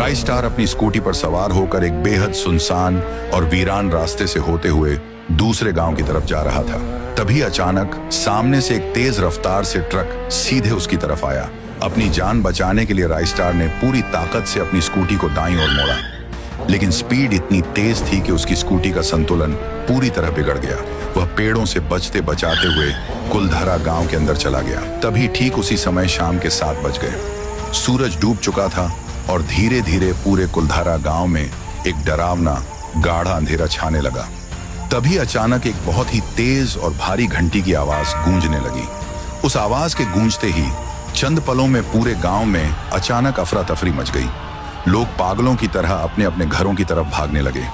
Rice star अपनी scooty पर सवार होकर एक बेहद सुनसान और वीरान रास्ते से होते हुए दूसरे गांव की तरफ जा रहा था। तभी अचानक सामने से एक तेज रफ्तार से ट्रक सीधे उसकी तरफ आया। अपनी जान बचाने के लिए राइस स्टार ने पूरी ताकत से अपनी स्कूटी को दाईं ओर मोड़ा, लेकिन स्पीड इतनी तेज थी कि उसकी स्कूटी का संतुलन पूरी तरह बिगड़ गया। वह पेड़ों से बचते बचाते हुए कुलधरा गांव के अंदर चला गया। तभी ठीक उसी समय शाम के 7 बज गए। सूरज डूब चुका था और धीरे धीरे पूरे कुलधरा गांव में एक डरावना गाढ़ा अंधेरा छाने लगा। तभी अचानक एक बहुत ही तेज और भारी घंटी की आवाज गूंजने लगी। उस आवाज के गूंजते ही चंद पलों में पूरे गांव में अचानक अफरा तफरी मच गई। लोग पागलों की तरह अपने अपने घरों की तरफ भागने लगे।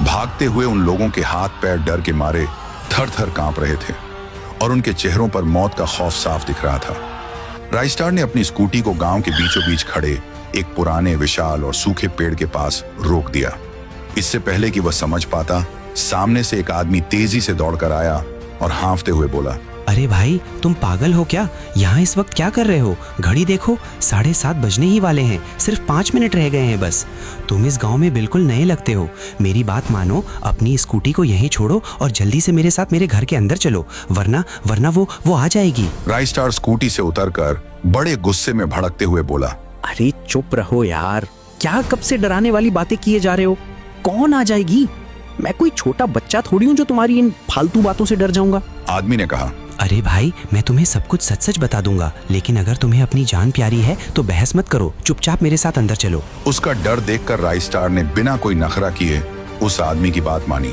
भागते हुए उन लोगों के हाथ पैर डर के मारे थर थर कांप रहे थे और उनके चेहरों पर मौत का खौफ साफ दिख रहा था। राइस स्टार ने अपनी स्कूटी को गांव के बीचों बीच खड़े एक पुराने विशाल और सूखे पेड़ के पास रोक दिया। इससे पहले कि वह समझ पाता, सामने से एक आदमी तेजी से दौड़कर आया और हांफते हुए बोला, अरे भाई, तुम पागल हो क्या? यहाँ इस वक्त क्या कर रहे हो? घड़ी देखो, 7:30 बजने ही वाले हैं। सिर्फ 5 मिनट रह गए हैं बस। तुम इस गांव में बिल्कुल नए लगते हो। मेरी बात मानो, अपनी स्कूटी को यहीं छोड़ो और जल्दी से मेरे साथ मेरे घर के अंदर चलो, वरना वो आ जाएगी। राइस स्टार स्कूटी से उतरकर बड़े गुस्से में भड़कते हुए बोला, अरे चुप रहो यार, क्या कब से डराने वाली बातें किए जा रहे हो? कौन आ जाएगी? मैं कोई छोटा बच्चा थोड़ी हूँ जो तुम्हारी इन फालतू बातों से डर जाऊंगा। आदमी ने कहा, अरे भाई, मैं तुम्हें सब कुछ सच सच बता दूंगा, लेकिन अगर तुम्हें अपनी जान प्यारी है तो बहस मत करो, चुपचाप मेरे साथ अंदर चलो। उसका डर देखकर राइस स्टार ने बिना कोई नखरा किए उस आदमी की बात मानी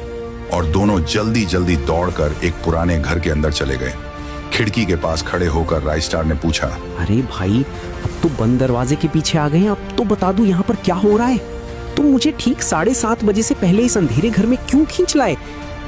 और दोनों जल्दी जल्दी दौड़कर एक पुराने घर के अंदर चले गए। खिड़की के पास खड़े होकर राइस स्टार ने पूछा, अरे भाई, अब तो बंद दरवाजे के पीछे आ गए हैं। अब तो बता दूं यहाँ पर क्या हो रहा है। तुम मुझे ठीक 7:30 बजे से पहले इस अंधेरे घर में क्यों खींच लाए?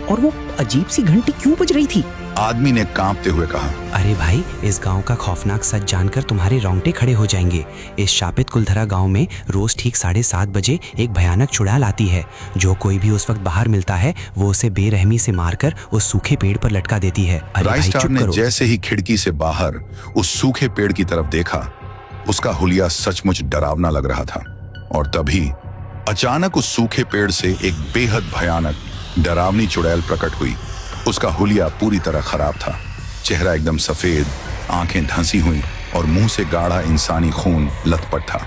और वो अजीब सी घंटी क्यों बज रही थी? आदमी ने कांपते हुए कहा, अरे भाई, इस गांव का खौफनाक सच जानकर तुम्हारे रोंगटे खड़े हो जाएंगे। इस शापित कुलधरा गांव में रोज ठीक 7:30 बजे एक भयानक चुड़ैल आती है। जो कोई भी उस वक्त बाहर मिलता है वो उसे बेरहमी से मारकर उस सूखे पेड़ पर लटका देती है। अरे राइस भाई, स्टार चुप ने करो। जैसे ही खिड़की से बाहर उस सूखे पेड़ की तरफ देखा, उसका हुलिया सचमुच डरावना लग रहा था। और तभी अचानक उस सूखे पेड़ से एक बेहद भयानक डरावनी चुड़ैल प्रकट हुई। उसका हुलिया पूरी तरह खराब था। चेहरा एकदम सफेद, आंखें धंसी हुई और मुंह से गाढ़ा इंसानी खून लथपथ था।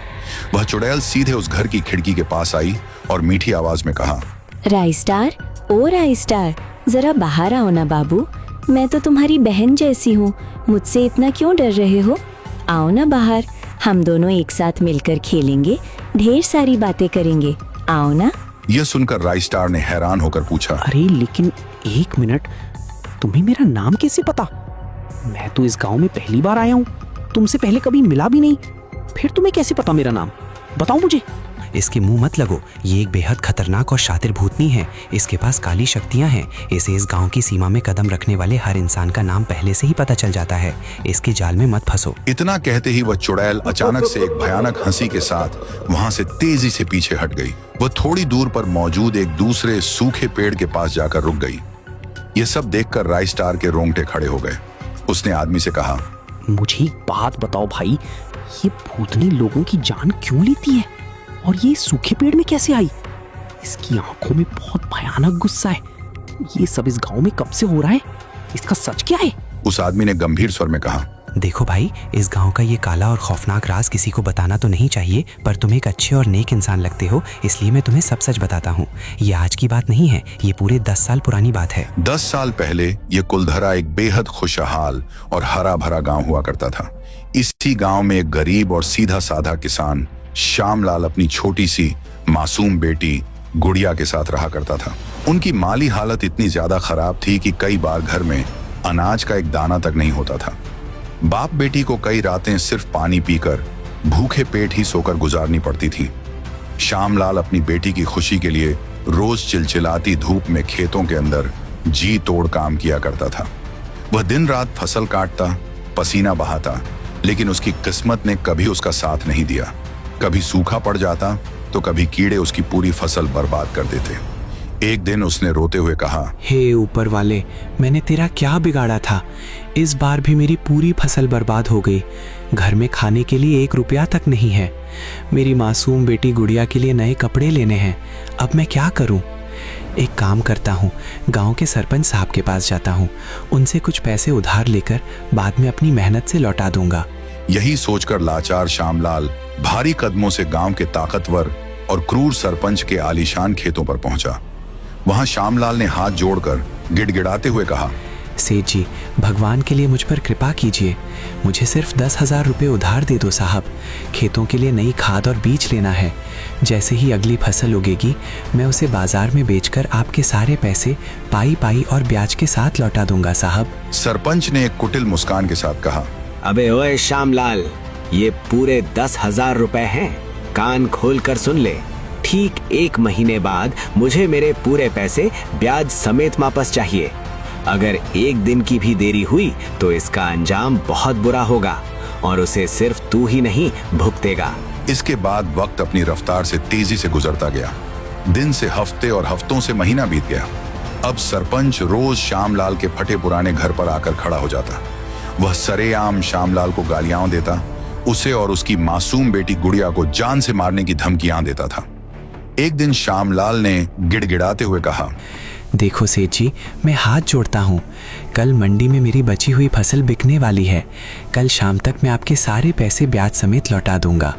वह चुड़ैल सीधे उस घर की खिड़की के पास आई और मीठी आवाज में कहा, राइस स्टार, ओ राइस स्टार, जरा बाहर आओ ना बाबू। मैं तो तुम्हारी बहन जैसी हूँ, मुझसे इतना क्यों डर रहे हो? आओ ना बाहर, हम दोनों एक साथ मिलकर खेलेंगे, ढेर सारी बातें करेंगे। आओ ना। यह सुनकर राइस स्टार ने हैरान होकर पूछा, अरे लेकिन एक मिनट, तुम्हें मेरा नाम कैसे पता? मैं तो इस गांव में पहली बार आया हूँ, तुमसे पहले कभी मिला भी नहीं। फिर तुम्हें कैसे पता मेरा नाम? बताओ मुझे। इसके मुंह मत लगो, ये एक बेहद खतरनाक और शातिर भूतनी है। इसके पास काली शक्तियां हैं। इसे इस गांव की सीमा में कदम रखने वाले हर इंसान का नाम पहले से ही पता चल जाता है। इसके जाल में मत फंसो। इतना कहते ही वह चुड़ैल अचानक से एक भयानक हंसी के साथ वहां से तेजी से पीछे हट गई। वह थोड़ी दूर पर मौजूद एक दूसरे सूखे पेड़ के पास जाकर रुक गई। यह सब देखकर राइस स्टार के रोंगटे खड़े हो गए। उसने आदमी से कहा, मुझे एक बात बताओ भाई, ये भूतनी लोगों की जान क्यों लेती है और ये सूखे पेड़ में कैसे आई? इसकी आंखों में बहुत भयानक गुस्सा है। ये सब इस गांव में कब से हो रहा है? इसका सच क्या है? उस आदमी ने गंभीर स्वर में कहा, देखो भाई, इस गांव का ये काला और खौफनाक राज किसी को बताना तो नहीं चाहिए, पर तुम एक अच्छे और नेक इंसान लगते हो, इसलिए मैं तुम्हें सब सच बताता हूँ। ये आज की बात नहीं है, ये पूरे 10 साल पुरानी बात है। 10 साल पहले यह कुलधरा एक बेहद खुशहाल और हरा भरा गांव हुआ करता था। इसी गांव में एक गरीब और सीधा साधा किसान श्यामलाल अपनी छोटी सी मासूम बेटी गुड़िया के साथ रहा करता था। उनकी माली हालत इतनी ज्यादा खराब थी कि कई बार घर में अनाज का एक दाना तक नहीं होता था। बाप बेटी को कई रातें सिर्फ पानी पीकर भूखे पेट ही सोकर गुजारनी पड़ती थी। श्यामलाल अपनी बेटी की खुशी के लिए रोज चिलचिलाती धूप में खेतों के अंदर जी तोड़ काम किया करता था। वह दिन रात फसल काटता, पसीना बहाता, लेकिन उसकी किस्मत ने कभी उसका साथ नहीं दिया। कभी सूखा पड़ जाता तो कभी कीड़े उसकी पूरी फसल बर्बाद कर देते। एक दिन उसने रोते हुए कहा, हे ऊपर वाले, मैंने तेरा क्या बिगाड़ा था। इस बार भी मेरी पूरी फसल बर्बाद हो गई। घर में खाने के लिए 1 रुपया तक नहीं है। मेरी मासूम बेटी गुड़िया के लिए नए कपड़े लेने हैं। अब मैं क्या करूं? एक काम करता हूं, गांव के सरपंच साहब के पास जाता हूं। उनसे कुछ पैसे उधार लेकर बाद में अपनी मेहनत से लौटा दूंगा। यही सोचकर लाचार श्यामलाल भारी कदमों से गांव के ताकतवर और क्रूर सरपंच के आलीशान खेतों पर पहुंचा। वहां श्यामलाल ने हाथ जोड़कर गिड़गिड़ाते हुए कहा, सेठ जी, भगवान के लिए मुझ पर कृपा कीजिए। मुझे सिर्फ 10,000 रुपये उधार दे दो साहब। खेतों के लिए नई खाद और बीज लेना है। जैसे ही अगली फसल उगेगी मैं उसे बाजार में बेचकर आपके सारे पैसे पाई पाई और ब्याज के साथ लौटा दूंगा साहब। सरपंच ने एक कुटिल मुस्कान के साथ कहा, अबे ओए श्यामलाल, ये पूरे 10,000 रुपए हैं। कान खोल कर सुन ले। ठीक 1 महीने बाद मुझे मेरे पूरे पैसे ब्याज समेत वापस चाहिए। अगर 1 दिन की भी देरी हुई तो इसका अंजाम बहुत बुरा होगा और उसे सिर्फ तू ही नहीं भुगतेगा। इसके बाद वक्त अपनी रफ्तार से तेजी से गुजरता गया। दिन से हफ्ते और हफ्तों से महीना बीत गया। अब सरपंच रोज श्यामलाल के फटे पुराने घर पर आकर खड़ा हो जाता। वह सरेआम श्यामलाल को गालियां देता, उसे और उसकी मासूम बेटी गुड़िया को जान से मारने की धमकियां देता था। एक दिन श्यामलाल ने गिड़गिड़ाते हुए कहा, देखो सेठ जी, मैं हाथ जोड़ता हूँ। कल मंडी में मेरी बची हुई फसल बिकने वाली है। कल शाम तक मैं आपके सारे पैसे ब्याज समेत लौटा दूंगा।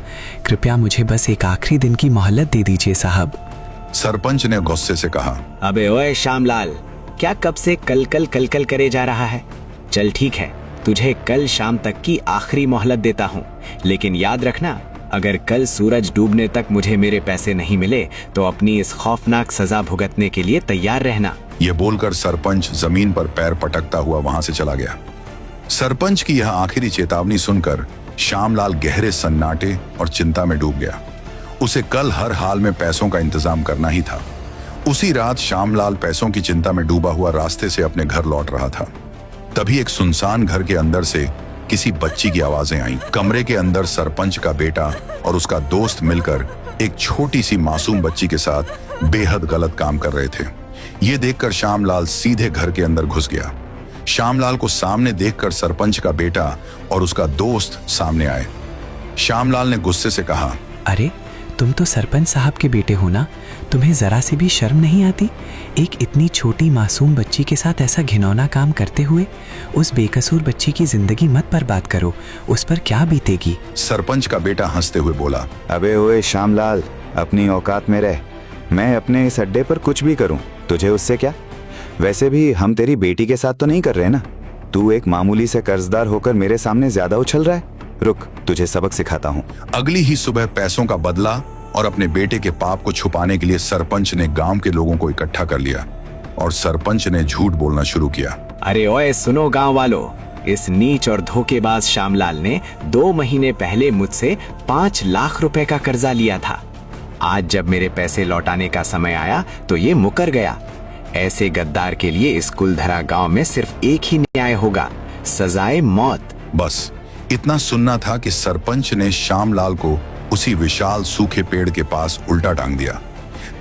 कृपया मुझे बस एक आखिरी दिन की मोहलत दे दीजिए साहब। सरपंच ने गुस्से से कहा, अबे ओए श्यामलाल, क्या कब से कल कल करे जा रहा है? चल ठीक है, तुझे कल शाम तक की आखिरी मोहलत देता हूँ, लेकिन याद रखना, अगर कल सूरज डूबने तक मुझे मेरे पैसे नहीं मिले तो अपनी इस खौफनाक सजा भुगतने के लिए तैयार रहना। यह बोलकर सरपंच जमीन पर पैर पटकता हुआ वहां से चला गया। सरपंच की यह आखिरी चेतावनी सुनकर श्यामलाल गहरे सन्नाटे और चिंता में डूब गया। उसे कल हर हाल में पैसों का इंतजाम करना ही था। उसी रात श्यामलाल पैसों की चिंता में डूबा हुआ रास्ते से अपने घर लौट रहा था। तभी एक सुनसान घर के अंदर से किसी बच्ची की आवाजें आईं। कमरे के अंदर सरपंच का बेटा और उसका दोस्त मिलकर एक छोटी सी मासूम बच्ची के साथ बेहद गलत काम कर रहे थे। ये देखकर श्यामलाल सीधे घर के अंदर घुस गया। श्यामलाल को सामने देखकर सरपंच का बेटा और उसका दोस्त सामने आए। श्यामलाल ने गुस्से से कहा, अरे तुम तो सरपंच साहब के बेटे हो ना? तुम्हें जरा सी भी शर्म नहीं आती? एक इतनी छोटी मासूम बच्ची के साथ ऐसा घिनौना काम करते हुए। उस बेकसूर बच्ची की जिंदगी मत बर्बाद करो, उस पर क्या बीतेगी। सरपंच का बेटा हंसते हुए बोला, अबे ओए श्यामलाल, अपनी औकात में रह। मैं अपने इस अड्डे पर कुछ भी करूं, तुझे उससे क्या? वैसे भी हम तेरी बेटी के साथ तो नहीं कर रहे ना। तू एक मामूली से कर्जदार होकर मेरे सामने ज्यादा उछल रहा है। रुक, तुझे सबक सिखाता हूँ। अगली ही सुबह पैसों का बदला और अपने बेटे के पाप को छुपाने के लिए सरपंच ने गांव के लोगों को इकट्ठा कर लिया और सरपंच ने झूठ बोलना शुरू किया। अरे ओए सुनो गांव वालों, इस नीच और धोखेबाज श्यामलाल ने 2 महीने पहले मुझसे 5 लाख रुपए का कर्जा लिया था। आज जब मेरे पैसे लौटाने का समय आया तो ये मुकर गया। ऐसे गद्दार के लिए इस कुलधरा गांव में सिर्फ एक ही न्याय होगा, सजाए मौत। बस इतना सुनना था कि सरपंच ने श्यामलाल को उसी विशाल सूखे पेड़ के पास उल्टा टांग दिया।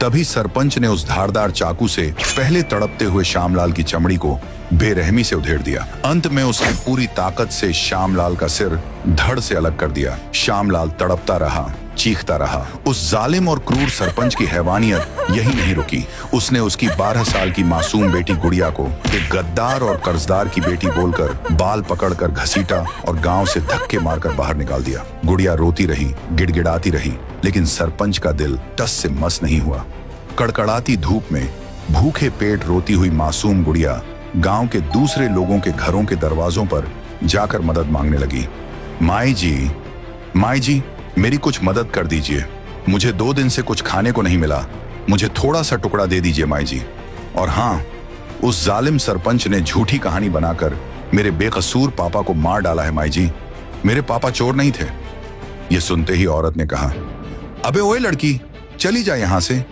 तभी सरपंच ने उस धारदार चाकू से पहले तड़पते हुए श्यामलाल की चमड़ी को बेरहमी से उधेड़ दिया। अंत में उसने पूरी ताकत से श्यामलाल का सिर धड़ से अलग कर दिया। श्यामलाल तड़पता रहा, चीखता रहा। उस जालिम और क्रूर सरपंच की हैवानियत यही नहीं रुकी। उसने उसकी 12 साल की मासूम बेटी गुड़िया को एक गद्दार और कर्जदार की बेटी बोलकर बाल पकड़कर घसीटा और गांव से धक्के मारकर बाहर निकाल दिया। गुड़िया रोती रही, गिड़गिड़ाती रही, लेकिन सरपंच का दिल टस से मस नहीं हुआ। कड़कड़ाती धूप में भूखे पेट रोती हुई मासूम गुड़िया गांव के दूसरे लोगों के घरों के दरवाजों पर जाकर मदद मांगने लगी। माई जी, मेरी कुछ मदद कर दीजिए। मुझे 2 दिन से कुछ खाने को नहीं मिला। मुझे थोड़ा सा टुकड़ा दे दीजिए माई जी। और हाँ, उस जालिम सरपंच ने झूठी कहानी बनाकर मेरे बेकसूर पापा को मार डाला है माई जी। मेरे पापा चोर नहीं थे। ये सुनते ही औरत ने कहा, अबे ओए लड़की, चली जा यहां से।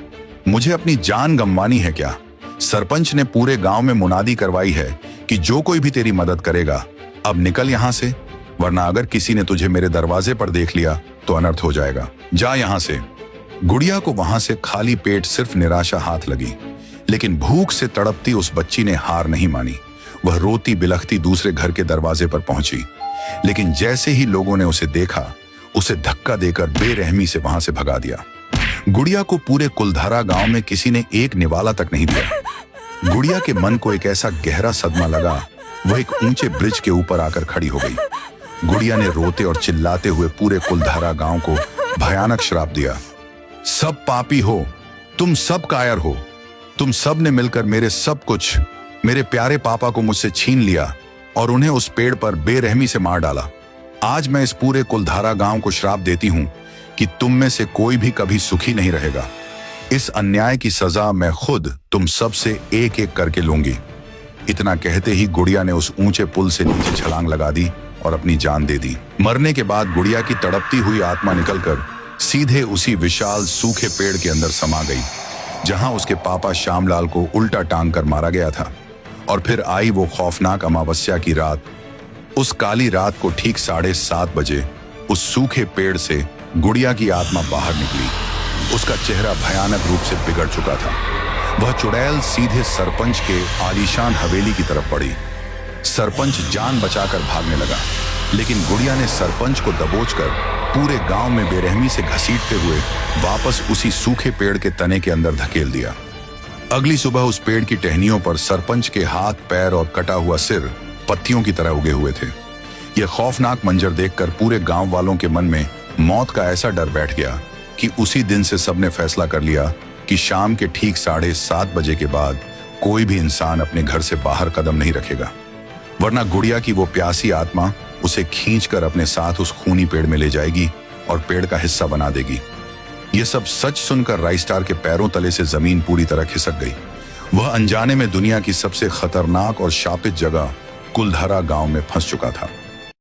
मुझे अपनी जान गंवानी है क्या? सरपंच ने पूरे गांव में मुनादी करवाई है कि जो कोई भी तेरी मदद करेगा अब निकल यहां से, वरना अगर किसी ने तुझे मेरे दरवाजे पर देख लिया तो अनर्थ हो जाएगा। जा यहां से। गुड़िया को वहां से खाली पेट सिर्फ निराशा हाथ लगी, लेकिन भूख से तड़पती उस बच्ची ने हार नहीं मानी। वह रोती बिलखती दूसरे घर के दरवाजे पर पहुंची, लेकिन जैसे ही लोगों ने उसे देखा, उसे धक्का देकर बेरहमी से वहां से भगा दिया। गुड़िया को पूरे कुलधारा गांव में किसी ने एक निवाला तक नहीं दिया। गुड़िया के मन को एक ऐसा गहरा सदमा लगा, वह एक ऊंचे ब्रिज के ऊपर आकर खड़ी हो गई। गुड़िया ने रोते और चिल्लाते हुए पूरे कुलधारा गांव को भयानक श्राप दिया। सब पापी हो, तुम सब कायर हो, तुम सब ने मिलकर मेरे सब कुछ, मेरे प्यारे पापा को मुझसे छीन लिया और उन्हें उस पेड़ पर बेरहमी से मार डाला। आज मैं इस पूरे कुलधारा गांव को श्राप देती हूं कि तुम में से कोई भी कभी सुखी नहीं रहेगा। इस अन्याय की सजा मैं खुद तुम सब से एक एक करके लूंगी। इतना कहते ही गुड़िया ने उस ऊंचे पुल से नीचे छलांग लगा दी और अपनी जान दे दी। मरने के बाद गुड़िया की तड़पती हुई आत्मा निकलकर सीधे उसी विशाल सूखे पेड़ के अंदर समा गई, जहां उसके पापा श्यामलाल को उल्टा टांग कर मारा गया था। और फिर आई वो खौफनाक अमावस्या की रात। उस काली रात को ठीक 7:30 बजे उस सूखे पेड़ से गुड़िया की आत्मा बाहर निकली। उसका चेहरा भयानक रूप से बिगड़ चुका था। वह चुड़ैल सीधे सरपंच के आलीशान हवेली की तरफ बढ़ी। सरपंच जान बचाकर भागने लगा, लेकिन गुड़िया ने सरपंच को दबोचकर पूरे गांव में बेरहमी से घसीटते हुए वापस उसी सूखे पेड़ के तने के अंदर धकेल दिया। अगली सुबह उस पेड़ की टहनियों पर सरपंच के हाथ, पैर और कटा हुआ सिर पत्तियों की तरह उगे हुए थे। यह खौफनाक मंजर देखकर पूरे गांव वालों के मन में मौत का ऐसा डर बैठ गया कि उसी दिन से सबने फैसला कर लिया कि शाम के ठीक 7:30 बजे के बाद कोई भी इंसान अपने घर से बाहर कदम नहीं रखेगा, वरना गुड़िया की वो प्यासी आत्मा उसे खींचकर अपने साथ उस खूनी पेड़ में ले जाएगी और पेड़ का हिस्सा बना देगी। ये सब सच सुनकर राइस्टार के पैरों तले से जमीन पूरी तरह खिसक गई। वह अनजाने में दुनिया की सबसे खतरनाक और शापित जगह कुलधारा गांव में फंस चुका था।